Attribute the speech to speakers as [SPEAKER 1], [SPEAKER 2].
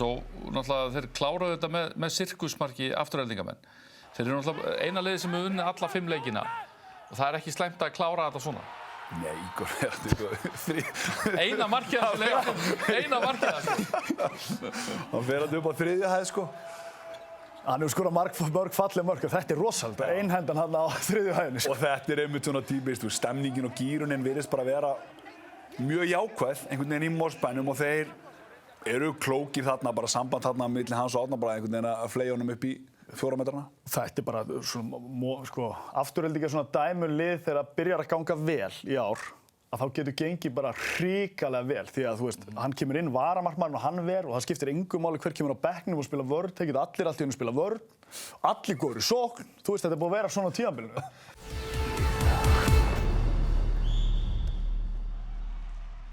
[SPEAKER 1] svo náttúrulega þeir kláruðu þetta með sirkusmarki Aftureldingamenn. Þeir eru náttúrulega eina liðið sem hefur unnið alla 5 leikina og það er ekki slæmt að klára þetta svona.
[SPEAKER 2] Nei, Ígor,
[SPEAKER 1] Eina markið hans leik, eina markið hans.
[SPEAKER 2] Hann fer hann upp á 3. hæð, sko.
[SPEAKER 3] Hann hefur skorað mörg falleg mörk og þetta er rosalega. Einhendan hann á 3. hæðinni.
[SPEAKER 2] Og þetta er einmitt svona típist, stemningin og gýrunin virðist bara vera mjög jákvæð einhvern veginn í Mosbænum og þeir eru klókir þarna, bara samband þarna milli hans og Árna bara einhvern veginn að fleygja honum upp í 4 metrana.
[SPEAKER 3] Þetta er bara svona, Afturelding er svona dæmulið þegar það byrjar að ganga vel í ár, að þá getur gengið bara hrikalega vel því að þú veist, hann kemur inn varamarkmaðurinn og hann ver og það skiptir engu máli hver kemur á bekknum og spila vörn, þeir geta allir allt í einu spila vörn, allir góður í sókn, þú veist, þetta er búið að vera svona á tímabilinu.